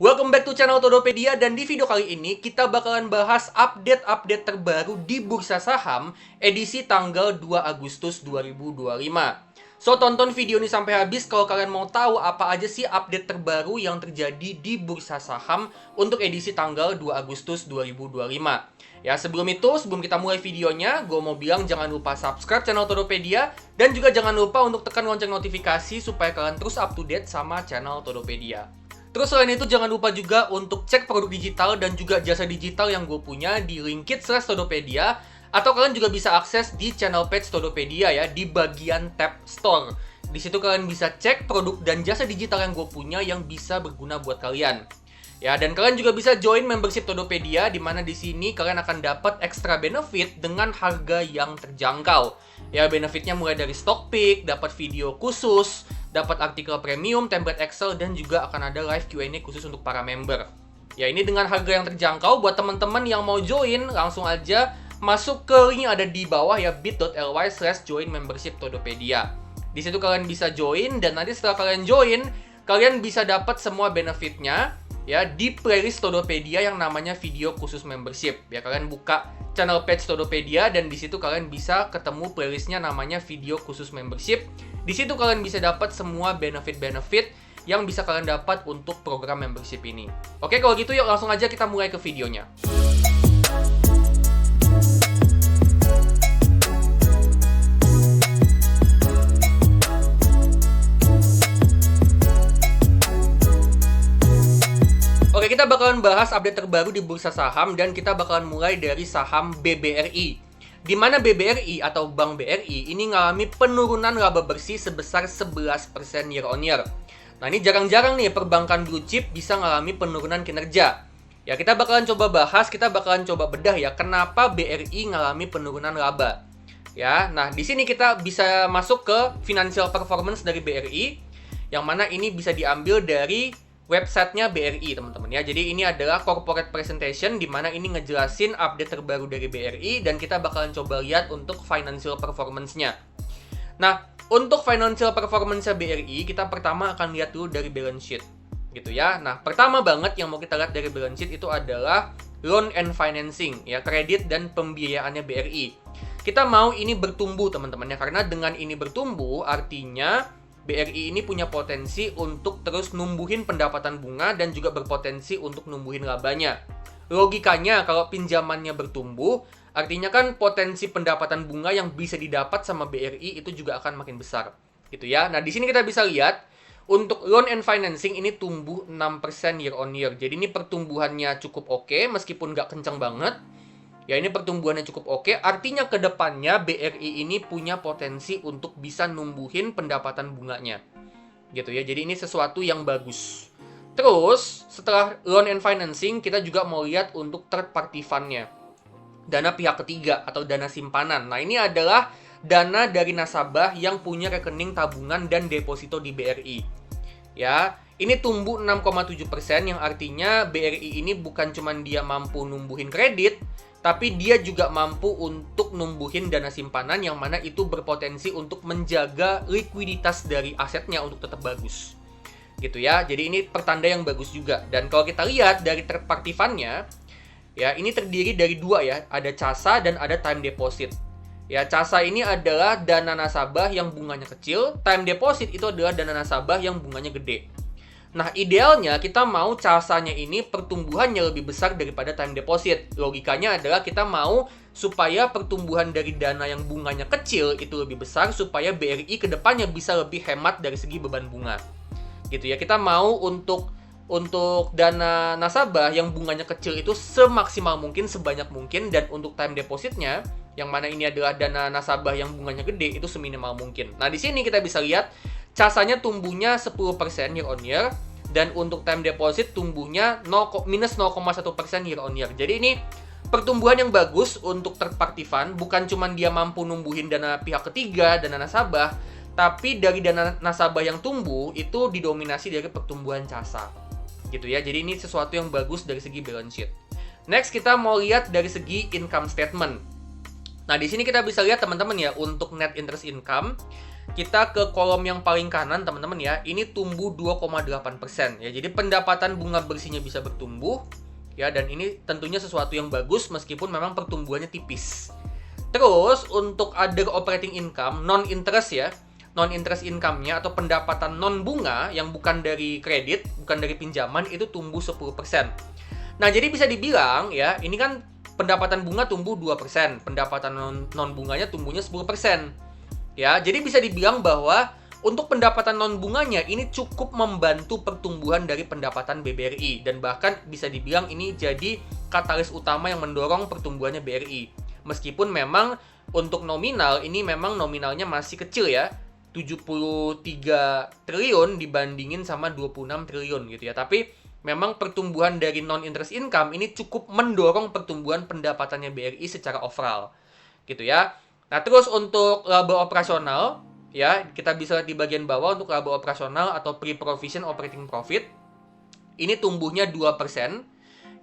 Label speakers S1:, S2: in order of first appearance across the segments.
S1: Welcome back to channel Todopedia, dan di video kali ini kita bakalan bahas update-update terbaru di bursa saham edisi tanggal 2 Agustus 2025. So, tonton video ini sampai habis kalau kalian mau tahu apa aja sih update terbaru yang terjadi di bursa saham untuk edisi tanggal 2 Agustus 2025. Ya, sebelum kita mulai videonya, gue mau bilang jangan lupa subscribe channel Todopedia dan juga jangan lupa untuk tekan lonceng notifikasi supaya kalian terus up to date sama channel Todopedia. Terus selain itu jangan lupa juga untuk cek produk digital dan juga jasa digital yang gue punya di linkit/Todopedia, atau kalian juga bisa akses di channel page Todopedia ya di bagian tab store. Di situ kalian bisa cek produk dan jasa digital yang gue punya yang bisa berguna buat kalian. Ya, dan kalian juga bisa join membership Todopedia, di mana di sini kalian akan dapat extra benefit dengan harga yang terjangkau. Ya, benefitnya mulai dari stock pick, dapat video khusus, dapat artikel premium, template Excel, dan juga akan ada live Q&A khusus untuk para member. Ya, ini dengan harga yang terjangkau. Buat teman-teman yang mau join, langsung aja masuk ke link yang ada di bawah ya, bit.ly/join membership Todopedia. Di situ kalian bisa join, dan nanti setelah kalian join, kalian bisa dapat semua benefitnya ya di playlist Todopedia yang namanya video khusus membership. Ya, kalian buka channel page Todopedia dan di situ kalian bisa ketemu playlistnya namanya video khusus membership. Di situ kalian bisa dapat semua benefit-benefit yang bisa kalian dapat untuk program membership ini. Oke, kalau gitu yuk langsung aja kita mulai ke videonya. Oke, kita bakalan bahas update terbaru di bursa saham dan kita bakalan mulai dari saham BBRI. Di mana BBRI atau Bank BRI ini ngalami penurunan laba bersih sebesar 11% year on year. Nah, ini jarang-jarang nih perbankan blue chip bisa ngalami penurunan kinerja. Ya, kita bakalan coba bahas, kita bakalan coba bedah ya kenapa BRI ngalami penurunan laba. Ya, nah di sini kita bisa masuk ke financial performance dari BRI, yang mana ini bisa diambil dari websitenya BRI, teman-teman ya. Jadi ini adalah corporate presentation di mana ini ngejelasin update terbaru dari BRI dan kita bakalan coba lihat untuk financial performance-nya. Nah, untuk financial performance-nya BRI, kita pertama akan lihat dulu dari balance sheet, gitu ya. Nah, pertama banget yang mau kita lihat dari balance sheet itu adalah loan and financing, ya, kredit dan pembiayaannya BRI. Kita mau ini bertumbuh, teman-teman ya, karena dengan ini bertumbuh artinya BRI ini punya potensi untuk terus numbuhin pendapatan bunga dan juga berpotensi untuk numbuhin labanya. Logikanya kalau pinjamannya bertumbuh, artinya kan potensi pendapatan bunga yang bisa didapat sama BRI itu juga akan makin besar. Gitu ya. Nah, di sini kita bisa lihat untuk loan and financing ini tumbuh 6% year on year. Jadi ini pertumbuhannya cukup oke meskipun nggak kencang banget. Ya, ini pertumbuhannya cukup oke, artinya ke depannya BRI ini punya potensi untuk bisa numbuhin pendapatan bunganya. Gitu ya, jadi ini sesuatu yang bagus. Terus, setelah loan and financing, kita juga mau lihat untuk third party fund-nya. Dana pihak ketiga atau dana simpanan. Nah, ini adalah dana dari nasabah yang punya rekening tabungan dan deposito di BRI. Ya, ini tumbuh 6,7% yang artinya BRI ini bukan cuma dia mampu numbuhin kredit, tapi dia juga mampu untuk numbuhin dana simpanan yang mana itu berpotensi untuk menjaga likuiditas dari asetnya untuk tetap bagus. Gitu ya. Jadi ini pertanda yang bagus juga. Dan kalau kita lihat dari third party fund-nya, ya ini terdiri dari dua ya, ada CASA dan ada time deposit. Ya, CASA ini adalah dana nasabah yang bunganya kecil, time deposit itu adalah dana nasabah yang bunganya gede. Nah, idealnya kita mau CASA-nya ini pertumbuhannya lebih besar daripada time deposit. Logikanya adalah kita mau supaya pertumbuhan dari dana yang bunganya kecil itu lebih besar supaya BRI ke depannya bisa lebih hemat dari segi beban bunga. Gitu ya. Kita mau untuk dana nasabah yang bunganya kecil itu semaksimal mungkin, sebanyak mungkin, dan untuk time depositnya yang mana ini adalah dana nasabah yang bunganya gede itu seminimal mungkin. Nah, di sini kita bisa lihat CASA-nya tumbuhnya 10% year on year, dan untuk time deposit tumbuhnya minus 0,1% year on year. Jadi ini pertumbuhan yang bagus untuk third party fund, bukan cuma dia mampu numbuhin dana pihak ketiga, dana nasabah, tapi dari dana nasabah yang tumbuh itu didominasi dari pertumbuhan CASA. Gitu ya. Jadi ini sesuatu yang bagus dari segi balance sheet. Next, kita mau lihat dari segi income statement. Nah, di sini kita bisa lihat teman-teman ya, untuk net interest income kita ke kolom yang paling kanan teman-teman ya, ini tumbuh 2,8% ya. Jadi pendapatan bunga bersihnya bisa bertumbuh ya, dan ini tentunya sesuatu yang bagus meskipun memang pertumbuhannya tipis. Terus untuk other operating income, non-interest ya, non-interest income-nya atau pendapatan non-bunga yang bukan dari kredit, bukan dari pinjaman, itu tumbuh 10%. Nah, jadi bisa dibilang ya, ini kan pendapatan bunga tumbuh 2%, pendapatan non-bunganya tumbuhnya 10%. Ya, jadi bisa dibilang bahwa untuk pendapatan non-bunganya ini cukup membantu pertumbuhan dari pendapatan BBRI, dan bahkan bisa dibilang ini jadi katalis utama yang mendorong pertumbuhannya BRI. Meskipun memang untuk nominal ini memang nominalnya masih kecil ya, 73 triliun dibandingin sama 26 triliun gitu ya. Tapi memang pertumbuhan dari non-interest income ini cukup mendorong pertumbuhan pendapatannya BRI secara overall gitu ya. Nah, terus untuk laba operasional, ya, kita bisa lihat di bagian bawah untuk laba operasional atau pre-provision operating profit, ini tumbuhnya 2%,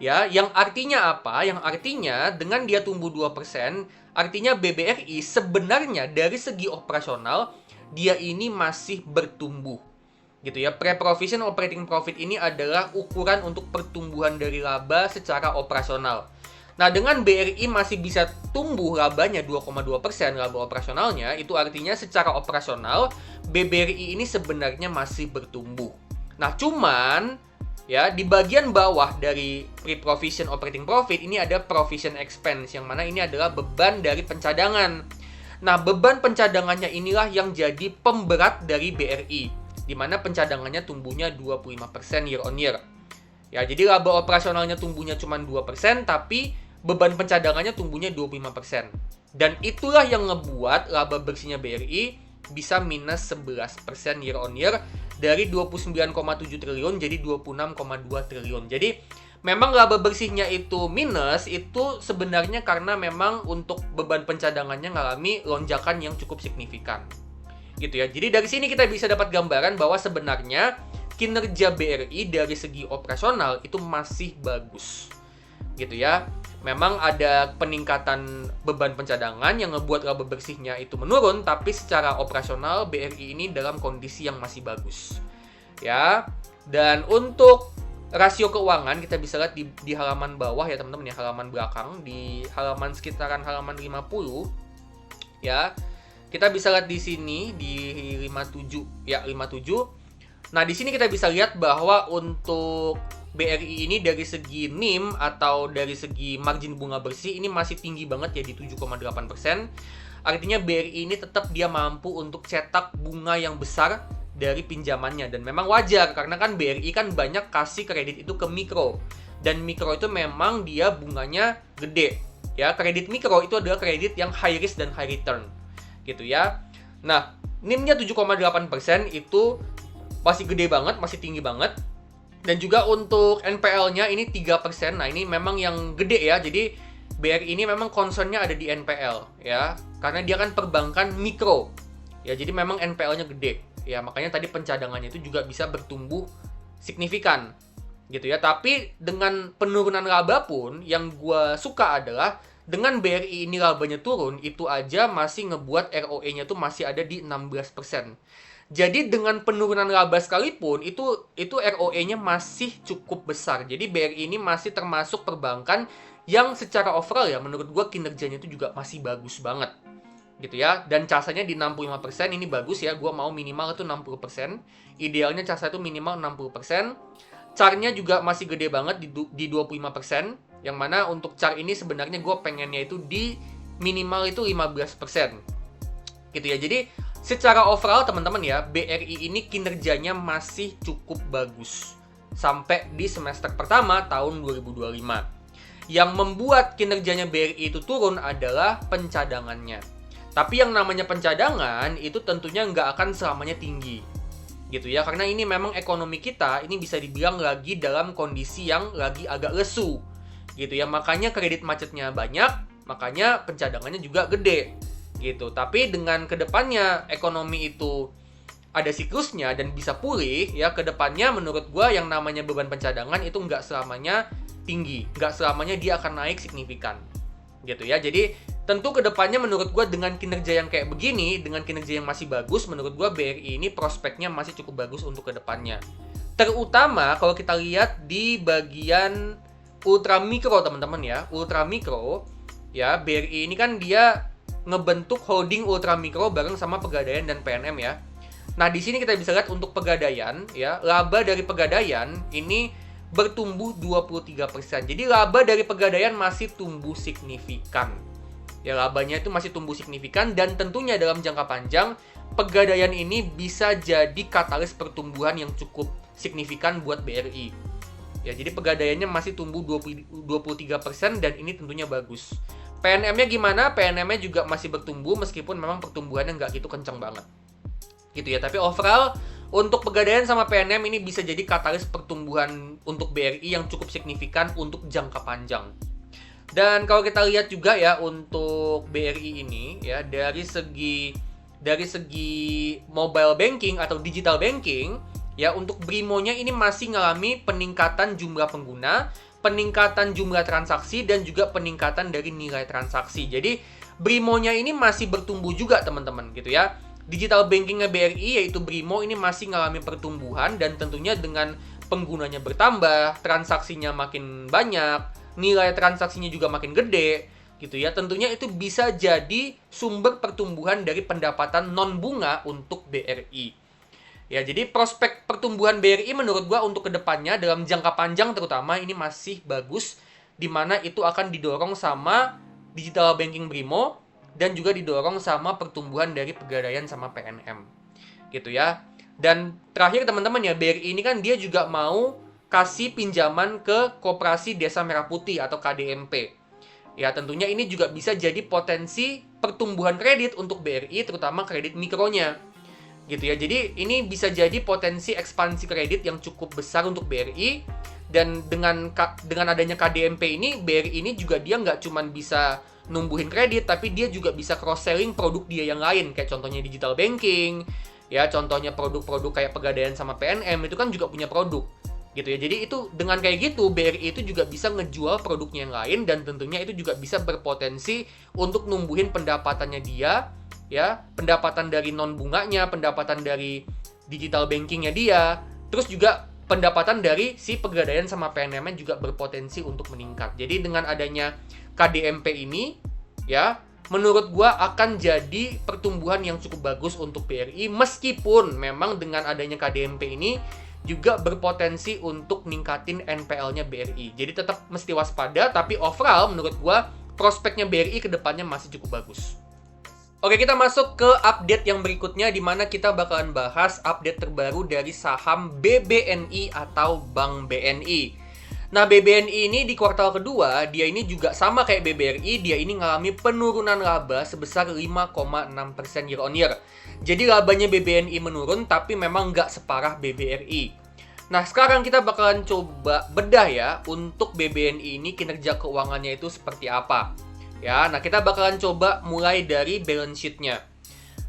S1: ya, yang artinya apa? Yang artinya dengan dia tumbuh 2%, artinya BBRI sebenarnya dari segi operasional, dia ini masih bertumbuh, gitu ya. Pre-provision operating profit ini adalah ukuran untuk pertumbuhan dari laba secara operasional. Nah, dengan BRI masih bisa tumbuh labanya 2,2%, laba operasionalnya, itu artinya secara operasional, BBRI ini sebenarnya masih bertumbuh. Nah, cuman, ya, di bagian bawah dari pre-provision operating profit, ini ada provision expense, yang mana ini adalah beban dari pencadangan. Nah, beban pencadangannya inilah yang jadi pemberat dari BRI, di mana pencadangannya tumbuhnya 25% year on year. Ya, jadi laba operasionalnya tumbuhnya cuma 2%, tapi beban pencadangannya tumbuhnya 25%. Dan itulah yang ngebuat laba bersihnya BRI bisa minus 11% year on year, dari 29,7 triliun jadi 26,2 triliun. Jadi memang laba bersihnya itu minus, itu sebenarnya karena memang untuk beban pencadangannya ngalami lonjakan yang cukup signifikan. Gitu ya. Jadi dari sini kita bisa dapat gambaran bahwa sebenarnya kinerja BRI dari segi operasional itu masih bagus. Gitu ya. Memang ada peningkatan beban pencadangan yang ngebuat laba bersihnya itu menurun, tapi secara operasional BRI ini dalam kondisi yang masih bagus. Ya. Dan untuk rasio keuangan kita bisa lihat di halaman bawah ya teman-teman ya, halaman belakang, di halaman sekitaran halaman 50 ya. Kita bisa lihat di sini di 57 ya, 57. Nah, di sini kita bisa lihat bahwa untuk BRI ini dari segi NIM atau dari segi margin bunga bersih ini masih tinggi banget ya, di 7,8%. Artinya BRI ini tetap dia mampu untuk cetak bunga yang besar dari pinjamannya, dan memang wajar karena kan BRI kan banyak kasih kredit itu ke mikro, dan mikro itu memang dia bunganya gede ya. Kredit mikro itu adalah kredit yang high risk dan high return gitu ya. Nah, NIM-nya 7,8% itu masih gede banget, masih tinggi banget. Dan juga untuk NPL-nya ini 3%. Nah, ini memang yang gede ya. Jadi BRI ini memang concern-nya ada di NPL ya, karena dia kan perbankan mikro ya. Jadi memang NPL-nya gede ya, makanya tadi pencadangannya itu juga bisa bertumbuh signifikan gitu ya. Tapi dengan penurunan laba pun yang gue suka adalah dengan BRI ini labanya turun, itu aja masih ngebuat ROE-nya tuh masih ada di 16%. Jadi dengan penurunan laba sekalipun itu ROE-nya masih cukup besar. Jadi BRI ini masih termasuk perbankan yang secara overall ya menurut gue kinerjanya itu juga masih bagus banget. Gitu ya. Dan casanya di 65% ini bagus ya. Gue mau minimal itu 60%. Idealnya casa itu minimal 60%. Char-nya juga masih gede banget di 25%. Yang mana untuk char ini sebenarnya gue pengennya itu di minimal itu 15%. Gitu ya. Jadi secara overall teman-teman ya, BRI ini kinerjanya masih cukup bagus sampai di semester pertama tahun 2025. Yang membuat kinerjanya BRI itu turun adalah pencadangannya. Tapi yang namanya pencadangan itu tentunya nggak akan selamanya tinggi. Gitu ya, karena ini memang ekonomi kita ini bisa dibilang lagi dalam kondisi yang lagi agak lesu. Gitu ya, makanya kredit macetnya banyak, makanya pencadangannya juga gede. Gitu. Tapi dengan kedepannya ekonomi itu ada siklusnya dan bisa pulih ya, kedepannya menurut gue yang namanya beban pencadangan itu nggak selamanya tinggi, nggak selamanya dia akan naik signifikan gitu ya. Jadi Tentu kedepannya menurut gue dengan kinerja yang kayak begini, dengan kinerja yang masih bagus, menurut gue BRI ini prospeknya masih cukup bagus untuk kedepannya. Terutama kalau kita lihat di bagian ultra mikro teman-teman ya. Ultra mikro ya, BRI ini kan dia ngebentuk holding ultra mikro bareng sama Pegadaian dan PNM ya. Nah, di sini kita bisa lihat untuk Pegadaian ya, laba dari Pegadaian ini bertumbuh 23%. Jadi laba dari Pegadaian masih tumbuh signifikan. Ya, labanya itu masih tumbuh signifikan dan tentunya dalam jangka panjang Pegadaian ini bisa jadi katalis pertumbuhan yang cukup signifikan buat BRI. Ya, jadi Pegadaiannya masih tumbuh 23% dan ini tentunya bagus. PNM-nya gimana? PNM-nya juga masih bertumbuh meskipun memang pertumbuhannya nggak gitu kencang banget. Gitu ya, tapi overall untuk Pegadaian sama PNM ini bisa jadi katalis pertumbuhan untuk BRI yang cukup signifikan untuk jangka panjang. Dan kalau kita lihat juga ya untuk BRI ini ya dari segi mobile banking atau digital banking ya, untuk Brimo-nya ini masih ngalami peningkatan jumlah pengguna, peningkatan jumlah transaksi dan juga peningkatan dari nilai transaksi. Jadi Brimo-nya ini masih bertumbuh juga teman-teman gitu ya. Digital bankingnya BRI yaitu Brimo ini masih ngalami pertumbuhan dan tentunya dengan penggunanya bertambah, transaksinya makin banyak, nilai transaksinya juga makin gede gitu ya. Tentunya itu bisa jadi sumber pertumbuhan dari pendapatan non bunga untuk BRI. Ya, jadi prospek pertumbuhan BRI menurut gua untuk kedepannya dalam jangka panjang terutama ini masih bagus, di mana itu akan didorong sama digital banking Brimo dan juga didorong sama pertumbuhan dari Pegadaian sama PNM. Gitu ya. Dan terakhir teman-teman ya, BRI ini kan dia juga mau kasih pinjaman ke Koperasi Desa Merah Putih atau KDMP. Ya, tentunya ini juga bisa jadi potensi pertumbuhan kredit untuk BRI, terutama kredit mikronya. Gitu ya. Jadi ini bisa jadi potensi ekspansi kredit yang cukup besar untuk BRI. Dan dengan adanya KDMP ini, BRI ini juga dia nggak cuma bisa numbuhin kredit, tapi dia juga bisa cross-selling produk dia yang lain. Kayak contohnya digital banking, ya contohnya produk-produk kayak Pegadaian sama PNM, itu kan juga punya produk. Gitu ya. Jadi itu dengan kayak gitu BRI itu juga bisa ngejual produknya yang lain dan tentunya itu juga bisa berpotensi untuk numbuhin pendapatannya dia ya, pendapatan dari non bunganya, pendapatan dari digital bankingnya dia, terus juga pendapatan dari si Pegadaian sama PNM juga berpotensi untuk meningkat. Jadi dengan adanya KDMP ini ya, menurut gua akan jadi pertumbuhan yang cukup bagus untuk BRI meskipun memang dengan adanya KDMP ini juga berpotensi untuk ningkatin NPL-nya BRI. Jadi tetap mesti waspada, tapi overall menurut gua prospeknya BRI ke depannya masih cukup bagus. Oke, kita masuk ke update yang berikutnya di mana kita bakalan bahas update terbaru dari saham BBNI atau Bank BNI. Nah, BBNI ini di kuartal kedua, dia ini juga sama kayak BBRI, dia ini ngalami penurunan laba sebesar 5,6% year on year. Jadi labanya BBNI menurun, tapi memang nggak separah BBRI. Nah, sekarang kita bakalan coba bedah ya, untuk BBNI ini kinerja keuangannya itu seperti apa. Ya, nah kita bakalan coba mulai dari balance sheet-nya.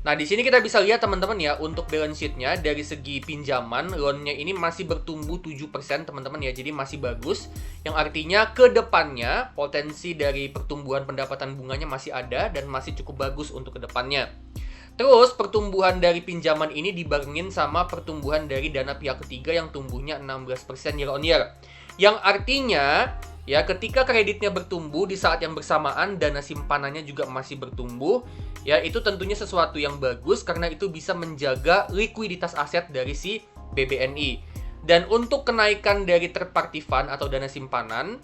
S1: Nah, di sini kita bisa lihat teman-teman ya, untuk balance sheet-nya dari segi pinjaman, loan-nya ini masih bertumbuh 7% teman-teman ya, jadi masih bagus. Yang artinya ke depannya potensi dari pertumbuhan pendapatan bunganya masih ada dan masih cukup bagus untuk ke depannya. Terus pertumbuhan dari pinjaman ini dibarengin sama pertumbuhan dari dana pihak ketiga yang tumbuhnya 16% year on year. Yang artinya ya, ketika kreditnya bertumbuh di saat yang bersamaan dana simpanannya juga masih bertumbuh, ya itu tentunya sesuatu yang bagus karena itu bisa menjaga likuiditas aset dari si BBNI. Dan untuk kenaikan dari third party fund atau dana simpanan,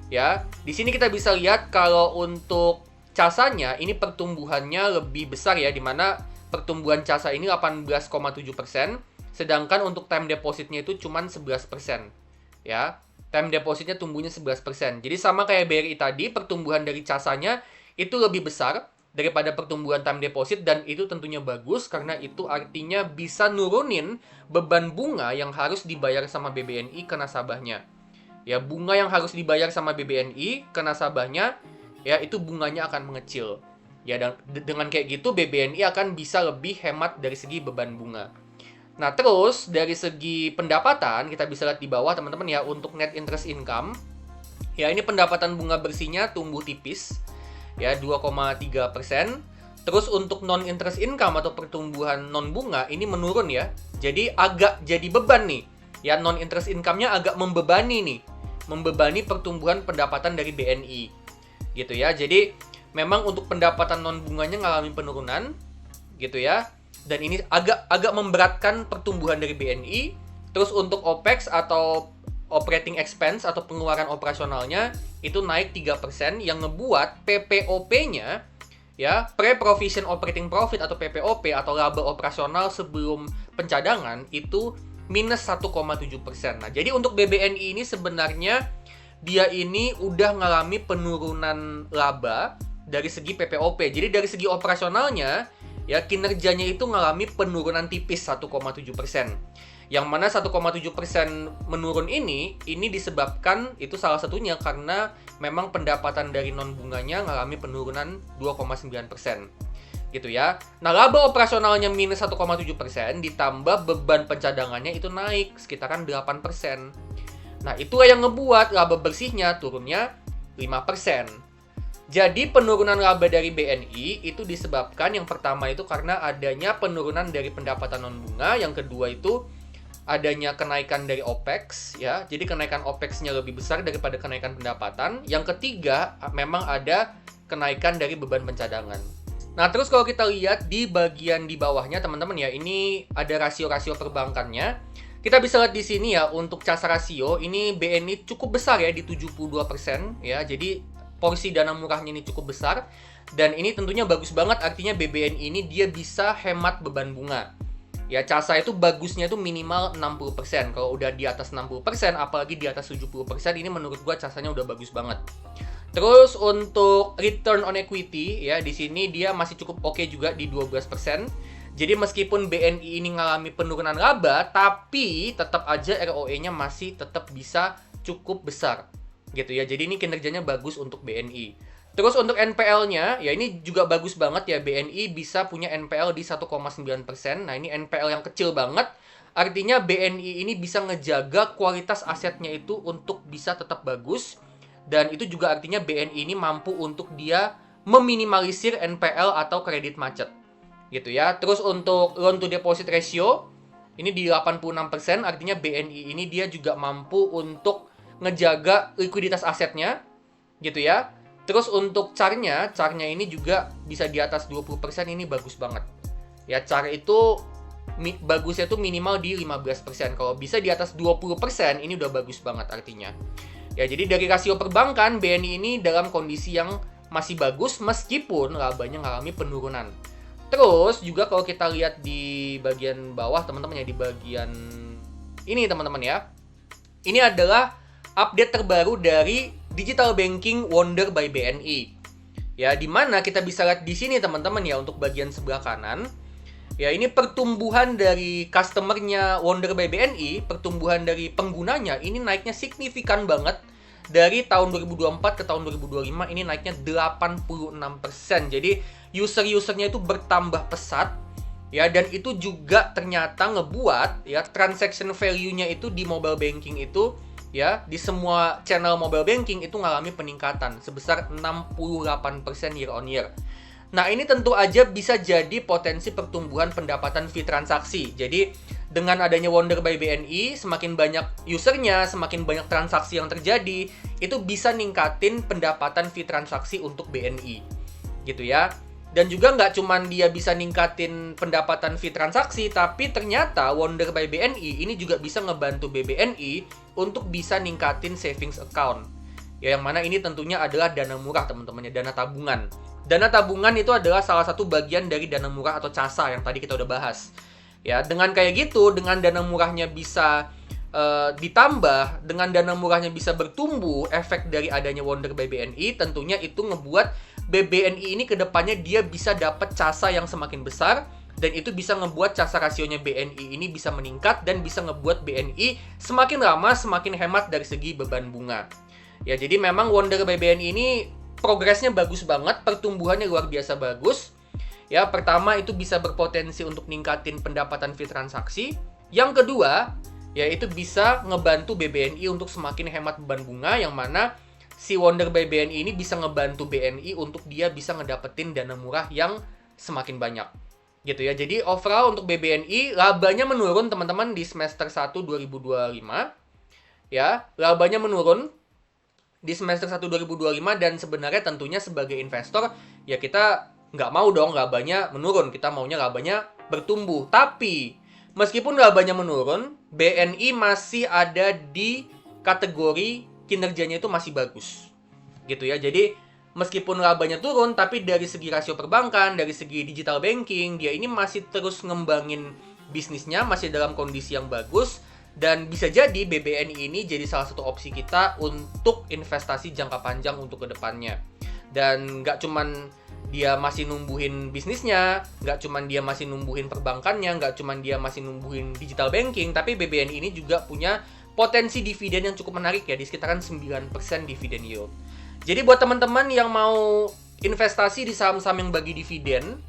S1: ya di sini kita bisa lihat kalau untuk casanya ini pertumbuhannya lebih besar ya, dimana pertumbuhan casa ini 18,7%, sedangkan untuk time depositnya itu cuma 11%. Ya, time depositnya tumbuhnya 11%. Jadi sama kayak BRI tadi, pertumbuhan dari casanya itu lebih besar daripada pertumbuhan time deposit dan itu tentunya bagus karena itu artinya bisa nurunin beban bunga yang harus dibayar sama BBNI ke nasabahnya. Ya, bunga yang harus dibayar sama BBNI ke nasabahnya ya itu bunganya akan mengecil. Ya, dan dengan kayak gitu BBNI akan bisa lebih hemat dari segi beban bunga. Nah, terus dari segi pendapatan kita bisa lihat di bawah teman-teman ya, untuk net interest income. Ya, ini pendapatan bunga bersihnya tumbuh tipis. ya 2,3%. Terus untuk non-interest income atau pertumbuhan non-bunga ini menurun ya. Jadi agak jadi beban nih. Ya non-interest income-nya agak membebani nih. Membebani pertumbuhan pendapatan dari BNI. Gitu ya. Jadi memang untuk pendapatan non-bunganya ngalami penurunan gitu ya. Dan ini agak memberatkan pertumbuhan dari BNI. Terus untuk OPEX atau operating expense atau pengeluaran operasionalnya itu naik 3% yang ngebuat PPOP-nya ya, pre-provision operating profit atau PPOP atau laba operasional sebelum pencadangan itu minus 1,7%. Nah, jadi untuk BBNI ini sebenarnya dia ini udah ngalami penurunan laba dari segi PPOP. Jadi dari segi operasionalnya ya kinerjanya itu ngalami penurunan tipis 1,7%. Yang mana 1,7% menurun ini disebabkan itu salah satunya karena memang pendapatan dari non-bunganya ngalami penurunan 2,9%. Gitu ya. Nah, laba operasionalnya minus 1,7% ditambah beban pencadangannya itu naik sekitaran 8%. Nah, itulah yang ngebuat laba bersihnya turunnya 5%. Jadi penurunan laba dari BNI itu disebabkan yang pertama itu karena adanya penurunan dari pendapatan non-bunga, yang kedua itu adanya kenaikan dari OPEX ya. Jadi kenaikan OPEX-nya lebih besar daripada kenaikan pendapatan. Yang ketiga, memang ada kenaikan dari beban pencadangan. Nah, terus kalau kita lihat di bagian di bawahnya teman-teman ya, ini ada rasio-rasio perbankannya. Kita bisa lihat di sini ya, untuk casa rasio ini BNI cukup besar ya di 72% ya. Jadi porsi dana murahnya ini cukup besar dan ini tentunya bagus banget, artinya BBNI ini dia bisa hemat beban bunga. Ya, casa itu bagusnya itu minimal 60%. Kalau udah di atas 60%, apalagi di atas 70%, ini menurut gua casanya udah bagus banget. Terus untuk return on equity, ya di sini dia masih cukup oke juga di 12%. Jadi meskipun BNI ini ngalami penurunan laba, tapi tetap aja ROE-nya masih tetap bisa cukup besar. Gitu ya, jadi ini kinerjanya bagus untuk BNI. Terus untuk NPL-nya, ya ini juga bagus banget ya, BNI bisa punya NPL di 1,9%. Nah, ini NPL yang kecil banget. Artinya BNI ini bisa ngejaga kualitas asetnya itu untuk bisa tetap bagus. Dan itu juga artinya BNI ini mampu untuk dia meminimalisir NPL atau kredit macet. Gitu ya. Terus untuk loan to deposit ratio, ini di 86%. Artinya BNI ini dia juga mampu untuk ngejaga likuiditas asetnya. Gitu ya. Terus untuk CAR-nya ini juga bisa di atas 20%, ini bagus banget. Ya, CAR itu bagusnya tuh minimal di 15%. Kalau bisa di atas 20%, ini udah bagus banget artinya. Ya, jadi dari rasio perbankan, BNI ini dalam kondisi yang masih bagus meskipun labanya ngalami penurunan. Terus juga kalau kita lihat di bagian bawah teman-teman ya, di bagian ini teman-teman ya. Ini adalah update terbaru dari Digital Banking Wonder by BNI. Ya, di mana kita bisa lihat di sini teman-teman ya, untuk bagian sebelah kanan. Ya, ini pertumbuhan dari customer-nya Wonder by BNI, pertumbuhan dari penggunanya ini naiknya signifikan banget. Dari tahun 2024 ke tahun 2025 ini naiknya 86%. Jadi user-usernya itu bertambah pesat. Ya, dan itu juga ternyata ngebuat ya transaction value-nya itu di mobile banking itu ya, di semua channel mobile banking itu ngalami peningkatan sebesar 68% year on year. Nah, ini tentu aja bisa jadi potensi pertumbuhan pendapatan fee transaksi. Jadi, dengan adanya Wonder by BNI, semakin banyak usernya, semakin banyak transaksi yang terjadi, itu bisa ningkatin pendapatan fee transaksi untuk BNI. Gitu ya. Dan juga nggak cuman dia bisa ningkatin pendapatan fee transaksi, tapi ternyata Wonder by BNI ini juga bisa ngebantu BBNI untuk bisa ningkatin savings account. Ya, yang mana ini tentunya adalah dana murah teman-teman ya, dana tabungan. Dana tabungan itu adalah salah satu bagian dari dana murah atau casa yang tadi kita udah bahas. Ya, dengan kayak gitu, dengan dana murahnya bisa ditambah, dengan dana murahnya bisa bertumbuh, efek dari adanya Wonder by BNI tentunya itu ngebuat BBNI ini kedepannya dia bisa dapat casa yang semakin besar, dan itu bisa ngebuat casa rasionya BNI ini bisa meningkat dan bisa ngebuat BNI semakin lama semakin hemat dari segi beban bunga. Ya, jadi memang Wonder by BNI ini progresnya bagus banget, pertumbuhannya luar biasa bagus. Ya, pertama itu bisa berpotensi untuk ningkatin pendapatan fee transaksi. Yang kedua, yaitu bisa ngebantu BBNI untuk semakin hemat beban bunga, yang mana si Wonder by BNI ini bisa ngebantu BNI untuk dia bisa ngedapetin dana murah yang semakin banyak. Gitu ya. Jadi overall untuk BBNI labanya menurun teman-teman di semester 1 2025. Ya, labanya menurun di semester 1 2025 dan sebenarnya tentunya sebagai investor ya kita nggak mau dong labanya menurun, kita maunya labanya bertumbuh. Tapi meskipun labanya menurun, BNI masih ada di kategori kinerjanya itu masih bagus. Gitu ya. Jadi meskipun labanya turun, tapi dari segi rasio perbankan, dari segi digital banking, dia ini masih terus ngembangin bisnisnya, masih dalam kondisi yang bagus. Dan bisa jadi BBNI ini jadi salah satu opsi kita untuk investasi jangka panjang untuk kedepannya. Dan nggak cuman dia masih numbuhin bisnisnya, nggak cuman dia masih numbuhin perbankannya, nggak cuman dia masih numbuhin digital banking, tapi BBNI ini juga punya potensi dividen yang cukup menarik ya, di sekitaran 9% dividen yield. Jadi buat teman-teman yang mau investasi di saham-saham yang bagi dividen,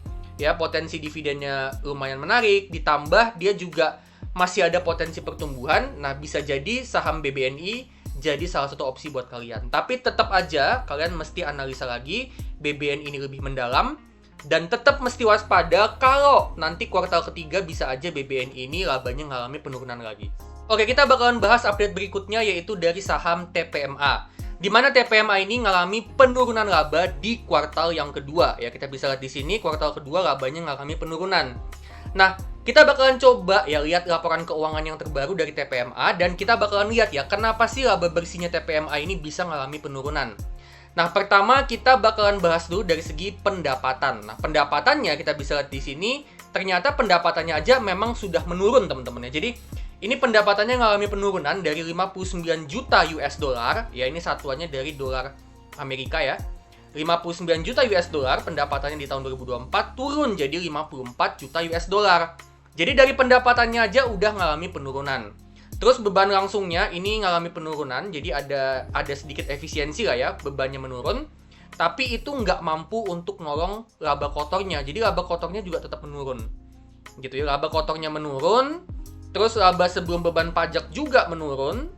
S1: ya potensi dividennya lumayan menarik, ditambah dia juga masih ada potensi pertumbuhan. Nah, bisa jadi saham BBNI jadi salah satu opsi buat kalian. Tapi tetap aja kalian mesti analisa lagi BBNI ini lebih mendalam dan tetap mesti waspada kalau nanti kuartal ketiga bisa aja BBNI ini labanya ngalami penurunan lagi. Oke, kita bakalan bahas update berikutnya yaitu dari saham TPMA. Di mana TPMA ini ngalami penurunan laba di kuartal yang kedua. Ya, kita bisa lihat di sini kuartal kedua labanya ngalami penurunan. Nah, kita bakalan coba ya lihat laporan keuangan yang terbaru dari TPMA dan kita bakalan lihat ya kenapa sih laba bersihnya TPMA ini bisa ngalami penurunan. Nah, pertama kita bakalan bahas dulu dari segi pendapatan. Nah, pendapatannya kita bisa lihat di sini ternyata pendapatannya aja memang sudah menurun teman-teman ya. Jadi ini pendapatannya ngalami penurunan dari 59 juta US dollar, ya ini satuannya dari dolar Amerika ya. 59 juta US dollar pendapatannya di tahun 2024 turun jadi 54 juta US dollar. Jadi dari pendapatannya aja udah ngalami penurunan. Terus beban langsungnya ini ngalami penurunan, jadi ada sedikit efisiensi lah ya, bebannya menurun. Tapi itu nggak mampu untuk nolong laba kotornya, jadi laba kotornya juga tetap menurun. Gitu ya, laba kotornya menurun. Terus laba sebelum beban pajak juga menurun,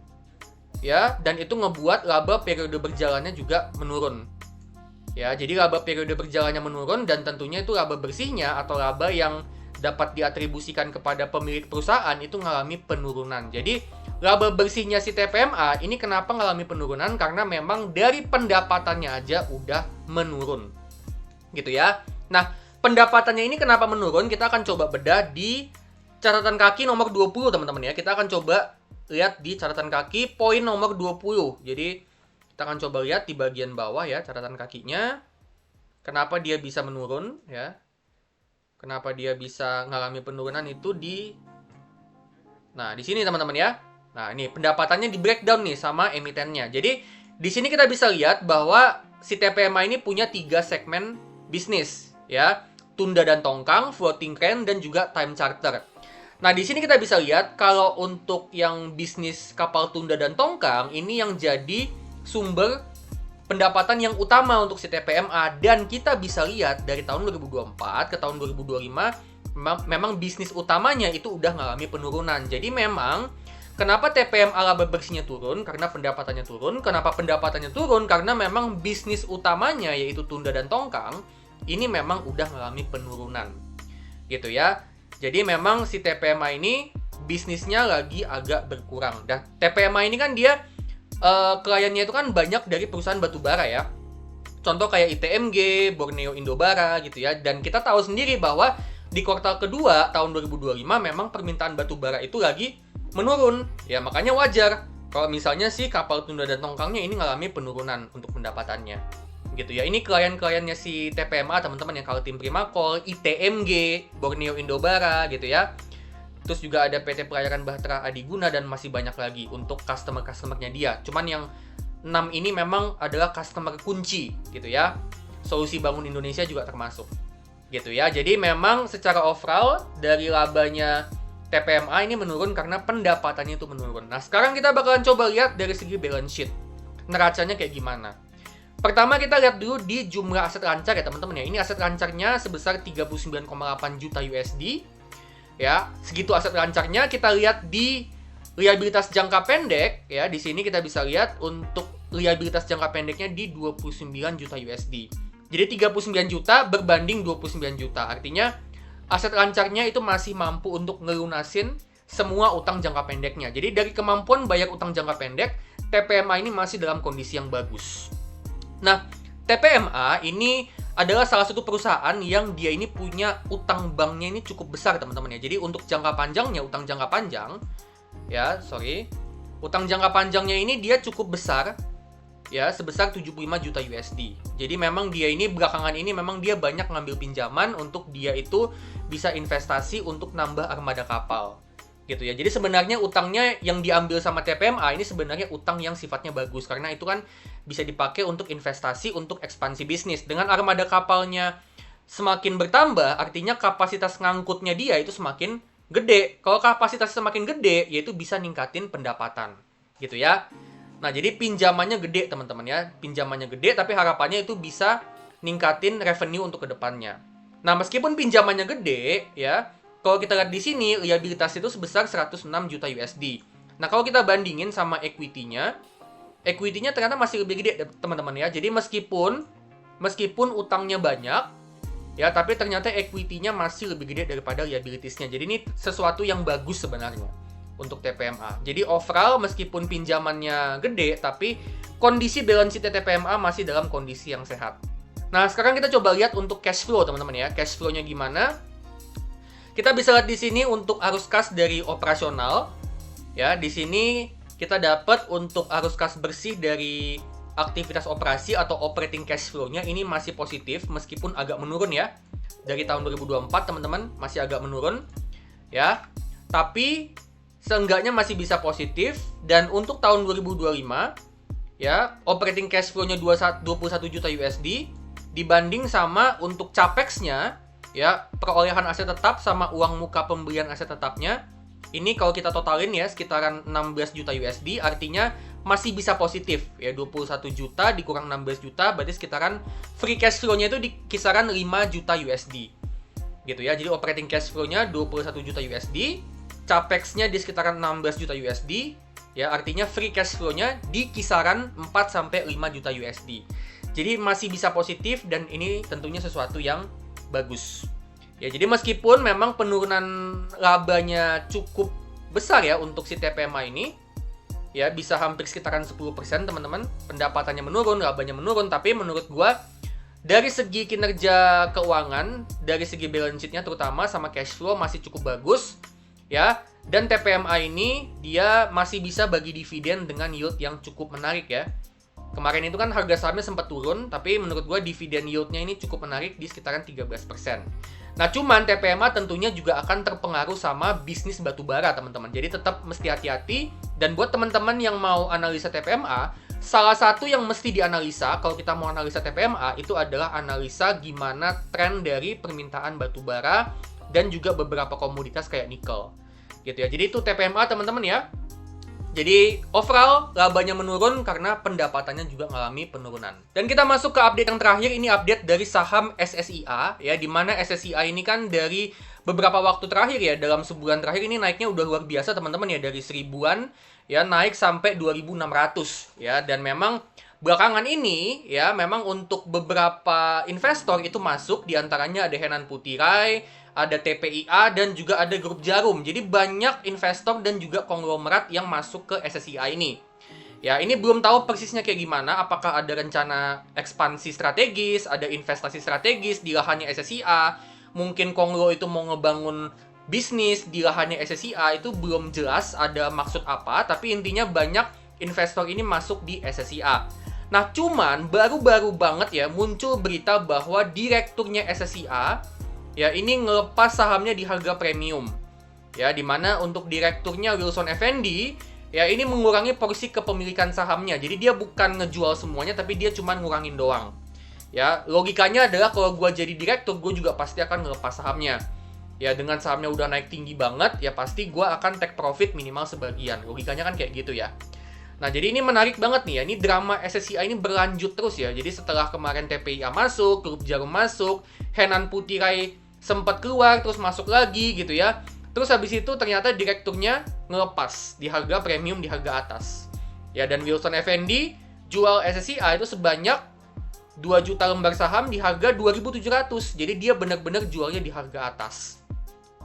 S1: ya, dan itu ngebuat laba periode berjalannya juga menurun. Ya, jadi laba periode berjalannya menurun dan tentunya itu laba bersihnya atau laba yang dapat diatribusikan kepada pemilik perusahaan itu ngalami penurunan. Jadi laba bersihnya si TPMA ini kenapa ngalami penurunan? Karena memang dari pendapatannya aja udah menurun. Gitu ya. Nah, pendapatannya ini kenapa menurun? Kita akan coba bedah di catatan kaki nomor 20 teman-teman ya. Kita akan coba lihat di catatan kaki poin nomor 20. Jadi kita akan coba lihat di bagian bawah ya catatan kakinya. Kenapa dia bisa menurun ya? Kenapa dia bisa ngalami penurunan itu Nah, di sini teman-teman ya. Nah, ini pendapatannya di breakdown nih sama emitennya. Jadi di sini kita bisa lihat bahwa si TPMA ini punya 3 segmen bisnis ya. Tunda dan tongkang, floating crane dan juga time charter. Nah, di sini kita bisa lihat kalau untuk yang bisnis kapal tunda dan tongkang, ini yang jadi sumber pendapatan yang utama untuk si TPMA. Dan kita bisa lihat dari tahun 2024 ke tahun 2025, memang bisnis utamanya itu udah ngalami penurunan. Jadi memang, kenapa TPMA laba bersihnya turun? Karena pendapatannya turun. Kenapa pendapatannya turun? Karena memang bisnis utamanya, yaitu tunda dan tongkang, ini memang udah ngalami penurunan. Gitu ya. Jadi memang si TPMA ini bisnisnya lagi agak berkurang. Dan TPMA ini kan dia kliennya itu kan banyak dari perusahaan batubara ya. Contoh kayak ITMG, Borneo Indobara gitu ya. Dan kita tahu sendiri bahwa di kuartal kedua tahun 2025 memang permintaan batubara itu lagi menurun. Ya makanya wajar kalau misalnya si kapal tunda dan tongkangnya ini ngalami penurunan untuk pendapatannya. Gitu ya. Ini klien-kliennya si TPMA teman-teman yang kalau tim Primakol, ITMG, Borneo Indobara gitu ya. Terus juga ada PT Pelayaran Bahtera Adiguna dan masih banyak lagi untuk customer-customernya dia. Cuman yang 6 ini memang adalah customer kunci gitu ya. Solusi Bangun Indonesia juga termasuk. Gitu ya. Jadi memang secara overall dari labanya TPMA ini menurun karena pendapatannya itu menurun. Nah, sekarang kita bakalan coba lihat dari segi balance sheet. Neracanya kayak gimana? Pertama kita lihat dulu di jumlah aset lancar ya teman-teman ya. Ini aset lancarnya sebesar 39,8 juta USD. Ya, segitu aset lancarnya. Kita lihat di liabilitas jangka pendek ya. Di sini kita bisa lihat untuk liabilitas jangka pendeknya di 29 juta USD. Jadi 39 juta berbanding 29 juta. Artinya aset lancarnya itu masih mampu untuk ngelunasin semua utang jangka pendeknya. Jadi dari kemampuan bayar utang jangka pendek, TPMA ini masih dalam kondisi yang bagus. Nah, TPMA ini adalah salah satu perusahaan yang dia ini punya utang banknya ini cukup besar, teman-teman ya. Jadi untuk jangka panjangnya, utang jangka panjang, utang jangka panjangnya ini dia cukup besar, ya, sebesar 75 juta USD. Jadi memang dia ini belakangan ini memang dia banyak ngambil pinjaman untuk dia itu bisa investasi untuk nambah armada kapal. Gitu ya. Jadi sebenarnya utangnya yang diambil sama TPMA ini sebenarnya utang yang sifatnya bagus karena itu kan bisa dipakai untuk investasi untuk ekspansi bisnis. Dengan armada kapalnya semakin bertambah, artinya kapasitas ngangkutnya dia itu semakin gede. Kalau kapasitas semakin gede, yaitu bisa ningkatin pendapatan. Gitu ya. Nah, jadi pinjamannya gede, teman-teman ya. Pinjamannya gede tapi harapannya itu bisa ningkatin revenue untuk kedepannya. Nah, meskipun pinjamannya gede ya, kalau kita lihat di sini, liabilitas itu sebesar 106 juta USD. Nah, kalau kita bandingin sama equity-nya ternyata masih lebih gede, teman-teman ya. Jadi meskipun utangnya banyak, ya, tapi ternyata equity-nya masih lebih gede daripada liabilities-nya. Jadi ini sesuatu yang bagus sebenarnya untuk TPMA. Jadi overall, meskipun pinjamannya gede, tapi kondisi balance sheet TPMA masih dalam kondisi yang sehat. Nah, sekarang kita coba lihat untuk cash flow, teman-teman ya. Cash flow-nya gimana? Kita bisa lihat di sini untuk arus kas dari operasional. Ya, di sini kita dapat untuk arus kas bersih dari aktivitas operasi atau operating cash flow-nya ini masih positif meskipun agak menurun ya. Dari tahun 2024 teman-teman masih agak menurun ya. Tapi seenggaknya masih bisa positif dan untuk tahun 2025 ya, operating cash flow-nya 21 juta USD dibanding sama untuk capex-nya ya, perolehan aset tetap sama uang muka pembelian aset tetapnya ini kalau kita totalin ya sekitaran 16 juta USD, artinya masih bisa positif ya. 21 juta dikurang 16 juta berarti sekitaran free cash flow-nya itu di kisaran 5 juta USD gitu ya. Jadi operating cash flow-nya 21 juta USD, capex-nya di sekitaran 16 juta USD ya, artinya free cash flow-nya di kisaran 4 sampai 5 juta USD. Jadi masih bisa positif dan ini tentunya sesuatu yang bagus. Ya, jadi meskipun memang penurunan labanya cukup besar ya untuk si TPMA ini, ya bisa hampir sekitaran 10% teman-teman, pendapatannya menurun, labanya menurun, tapi menurut gua dari segi kinerja keuangan, dari segi balance sheet-nya terutama sama cash flow masih cukup bagus, ya. Dan TPMA ini dia masih bisa bagi dividen dengan yield yang cukup menarik ya. Kemarin itu kan harga sahamnya sempat turun, tapi menurut gue dividen yield-nya ini cukup menarik di sekitaran 13%. Nah, cuman TPMA tentunya juga akan terpengaruh sama bisnis batubara, teman-teman. Jadi tetap mesti hati-hati. Dan buat teman-teman yang mau analisa TPMA, salah satu yang mesti dianalisa kalau kita mau analisa TPMA itu adalah analisa gimana tren dari permintaan batubara dan juga beberapa komoditas kayak nikel. Gitu ya. Jadi itu TPMA, teman-teman ya. Jadi overall labanya menurun karena pendapatannya juga mengalami penurunan. Dan kita masuk ke update yang terakhir, ini update dari saham SSIA ya, di mana SSIA ini kan dari beberapa waktu terakhir ya, dalam sebulan terakhir ini naiknya udah luar biasa teman-teman ya, dari 1000-an ya naik sampai 2600 ya. Dan memang belakangan ini ya memang untuk beberapa investor itu masuk, diantaranya ada Henan Putirai, ada TPIA, dan juga ada Grup Jarum. Jadi banyak investor dan juga konglomerat yang masuk ke SSIA ini. Ya, ini belum tahu persisnya kayak gimana, apakah ada rencana ekspansi strategis, ada investasi strategis di lahannya SSIA, mungkin konglo itu mau ngebangun bisnis di lahannya SSIA, itu belum jelas ada maksud apa, tapi intinya banyak investor ini masuk di SSIA. Nah, cuman baru-baru banget ya muncul berita bahwa direkturnya SSIA ya ini ngelepas sahamnya di harga premium. Ya, dimana untuk direkturnya Wilson Effendi ya ini mengurangi porsi kepemilikan sahamnya. Jadi dia bukan ngejual semuanya, tapi dia cuma ngurangin doang. Ya, logikanya adalah kalau gue jadi direktur, gue juga pasti akan ngelepas sahamnya. Ya, dengan sahamnya udah naik tinggi banget, ya pasti gue akan take profit minimal sebagian. Logikanya kan kayak gitu ya. Nah, jadi ini menarik banget nih ya. Ini drama SSIA ini berlanjut terus ya. Jadi setelah kemarin TPIA masuk, Grup Jarum masuk, Henan Putirai sempat keluar, terus masuk lagi gitu ya. Terus habis itu ternyata direkturnya ngelepas di harga premium, di harga atas. Ya, dan Wilson Effendi jual SSIA itu sebanyak 2 juta lembar saham di harga 2.700. Jadi dia benar-benar jualnya di harga atas.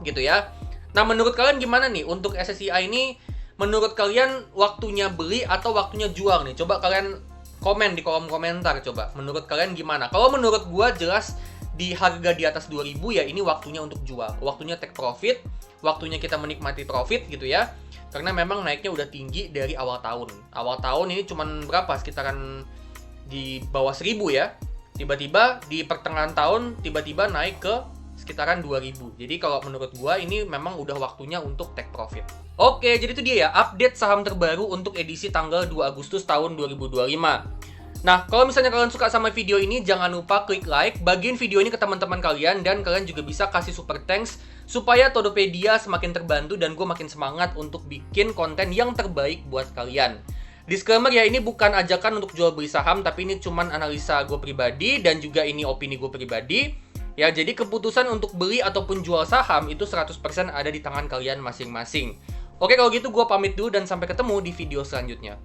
S1: Gitu ya. Nah, menurut kalian gimana nih untuk SSIA ini? Menurut kalian waktunya beli atau waktunya jual nih? Coba kalian komen di kolom komentar coba. Menurut kalian gimana? Kalau menurut gua jelas di harga di atas 2000 ya ini waktunya untuk jual. Waktunya take profit, waktunya kita menikmati profit gitu ya. Karena memang naiknya udah tinggi dari awal tahun. Awal tahun ini cuman berapa? Sekitaran di bawah 1000 ya. Tiba-tiba di pertengahan tahun tiba-tiba naik ke sekitaran 2000. Jadi kalau menurut gua ini memang udah waktunya untuk take profit. Oke, jadi itu dia ya update saham terbaru untuk edisi tanggal 2 Agustus tahun 2025. Nah, kalau misalnya kalian suka sama video ini, jangan lupa klik like, bagiin video ini ke teman-teman kalian, dan kalian juga bisa kasih super thanks supaya Todopedia semakin terbantu dan gue makin semangat untuk bikin konten yang terbaik buat kalian. Disclaimer ya, ini bukan ajakan untuk jual beli saham, tapi ini cuman analisa gue pribadi dan juga ini opini gue pribadi. Ya, jadi keputusan untuk beli ataupun jual saham itu 100% ada di tangan kalian masing-masing. Oke, kalau gitu gue pamit dulu dan sampai ketemu di video selanjutnya.